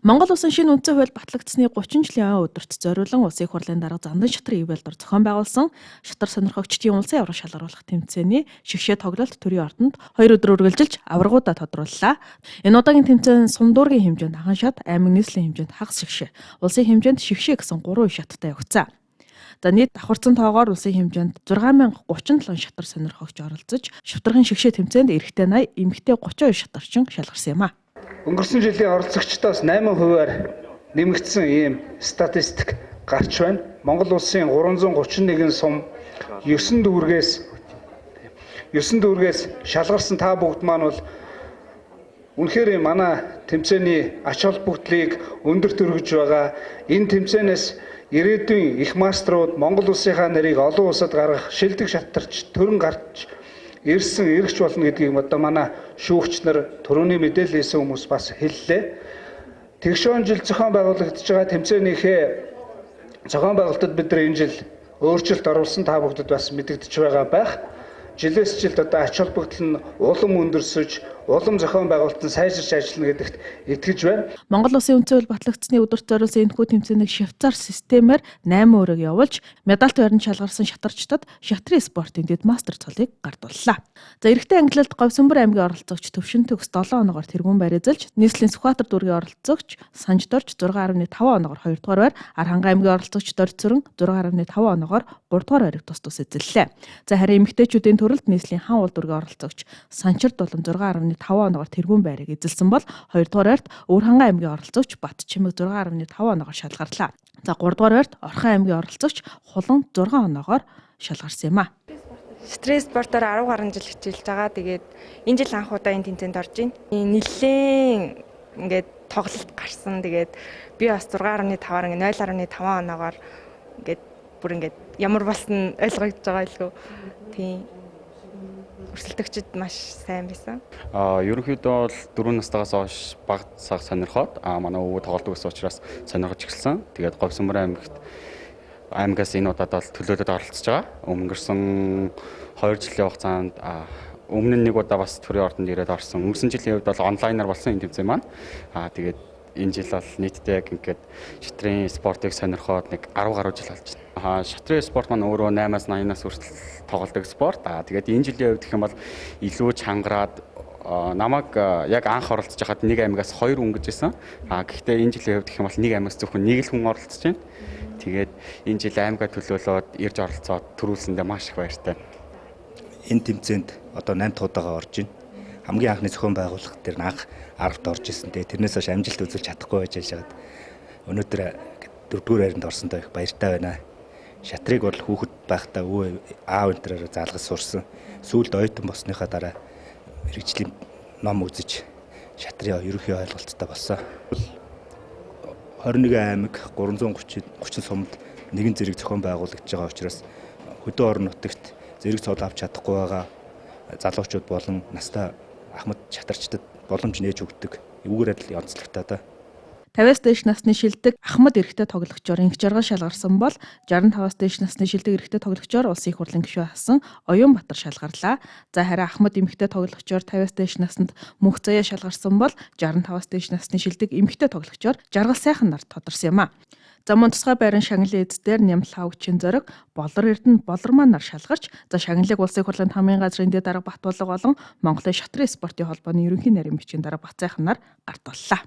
Монгол улсын шинэ үндсэн хууль батлагдсны 30 жилийн өдөрт зориулан улсын их хурлын дарга Зандан шатрын ивэлдор зохион байгуулсан шатар сонирхогчдын улсын авраг шалгаруулах тэмцээний шигшээ тоглолт төрийн ордонд 2 өдөр үргэлжилж аврагуудаа тодрууллаа. Энэ удаагийн тэмцээн сумдуургийн хэмжээнд хахан шат, аймаг нийслэлийн хэмжээнд хагас шигшээ, улсын хэмжээнд шигшээ гэсэн 3 шаттай явагцаа. За нийт давхарцсан тоогоор улсын хэмжээнд 6037 шатар сонирхогч оролцож, шавтаргын шигшээ тэмцээнд эрэгтэй 80, эмэгтэй 32 шатарчин шалгарсан юм а. Өнгөрсөн жилийн оролцогчдоос 8%-аар нэмэгдсэн ийм статистик гарч байна. Монгол улсын 331 сум 9 дүүргээс шалгарсан та бүгд маань бол үнэхээр манай тэмцээний ач холбогдлыг өндөрт өргөж байгаа. Энэ тэмцээнээс ирээдүйн их маструуд Монгол улсынхаа нэрийг олон улсад гаргах шилдэг шатарч төрөн гарч ирсэн эргэж болно гэдгийг одоо манай шүүгч нар түрүүний мэдээлэл хийсэн хүмүүс бас хэллээ. Тэгшүүн жил зохион байгуулагдж байгаа тэмцээнийхээ зохион байгуулалтад бид нар энэ жил өөрчлөлт оруулсан, та бүхэнд бас мэдэгдэж байгаа байх. Жилээс жилд одоо ач холбогдол нь улам өндөрсөж, улам зохион байгуулалт нь сайжирч ажиллана гэдэгт итгэж байна. Монгол улсын үндсэн хууль батлагдсны өдөрт зориулсан энэхүү тэмцээнийг Швейцар системээр 8 өрөөг явуулж, медальт барин шалгарсан шатарчдад шатрын спортын дэд мастер цолыг гардууллаа. За эрэгтэй ангилалд Говьсөнбөр аймгийн оролцогч Төвшин Төгс 7 оноогоор тэргүүн барьцаалж, нийслэлийн Сүхбаатар дүүргийн оролцогч Санждорж 6.5 оноогоор 2 дугаар байр, Архангай аймгийн оролцогч Дорцөрөн 6.5 оноогоор 3 дугаар байрыг тус эзэллээ. За харин эмэгтэйчүүдийн төрөлд нийслэлийн Хан уул дүүргийн оролцогч Санчир Дулан 6.5 оноогоор тэргүүн байрыг эзэлсэн бол 2 дугаар байрт Өвөрхангай аймгийн оролцогч Бат Чимэг 6.5 оноогоор шалгарлаа. За 3 дугаар байрт Орхон аймгийн оролцогч Хулан 6 оноогоор шалгарсан юм а. Стресс спортоор 10 гаруй жил хичээлж байгаа. Тэгээд энэ жил анх удаа энэ тэмцээнд орж байна. Нэлээд ингээд тоглолт гарсан. Тэгээд би бас 6.5-аар 0.5 оноогоор ингээд бүр ингээд ямар болсон ойлгогдож байгаа илгүй. Тийм. Өрсөлдөгчд маш сайн байсан. Ерөнхийдөө бол 4 настайгаас хойш бага цаг сонирхоод манай өвөө тоглодог гэсэн учраас сонирхож эхэлсэн. Тэгээд Говьсөнбөр аймагаас энэ удаад бол төлөөлөд оролцож байгаа. Өнгөрсөн 2 жилийн хугацаанд өмнө нь нэг удаа бас төрийн ордонд ирээд орсон. Өнгөрсөн жилийн үед бол онлайнаар болсон энэ тэмцээн маань. Тэгээд энэ жил бол нийтдээ яг ингээд шатрын спортыг сонирхоод нэг 10 гаруй жил болж байна. Шатрын спорт маань өөрөө 8-аас 80-аас хүртэл тоглодог спорт. Тэгээд энэ жилийн үед гэх юм бол илүү чангараад намайг яг анх оролцож байхад нэг аймагаас 2 өнгөж исэн. Гэхдээ энэ жилийн үед гэх юм бол нэг аймагаас зөвхөн нэг л хүн оролцож байна. Тэгээд энэ жил аймгаа төлөөлөөд ирж оролцоод төрүүлсэндээ маш их баяртай. Энэ тэмцээнд одоо 8 удаагаа орж байна. Хамгийн анхны зохион байгуулалт дээр анх 10-т орж исэн. Тэрнээс хойш амжилт үзүүлж чадахгүй байж байгаад өнөөдөр 4-р байранд орсондоо их баяртай байна. Шатрыг бол хүүхэд байхдаа өвөө аав энтрээр заалгаж сурсан. Сүүлд оюутан болсныхаа дараа мэрэгжлийн ном үзэж шатрын ерөнхий ойлголттой болсон. 21 аймаг 330 сумд нэгэн зэрэг зохион байгуулагдж байгаа учраас хөдөө орон нутагт зэрэг цол авч чадахгүй байгаа залуучууд болон настай ахмад шатарчдад боломж нээж өгдөг. Эвгээрээ л онцлогтой да. 50-аас дээш насны шилдэг ахмад эрэгтэй тоглогчоор инх жаргал шалгарсан бол 65-аас дээш насны шилдэг эрэгтэй тоглогчоор улсын их хурлын гишүүн асан Оюун Батар шалгарлаа. За харин ахмад эмэгтэй тоглогчоор 50-аас дээш наснд мөнх заяа шалгарсан бол 65-аас дээш насны шилдэг эмэгтэй тоглогчоор жаргал сайхан нарт тодорсон юм а. За мөн тусгай байран шагналын эздээр Нямлхаа Үгчин зориг Болор Эрдэнэ Болормаа нар шалгарч, за шагналыг улсын их хурлын хамгийн газрын дэд дарга Батболго болон Монголын шатрын спортын холбооны ерөнхий нарийн бичгийн дарга Бацайхан нар гартууллаа.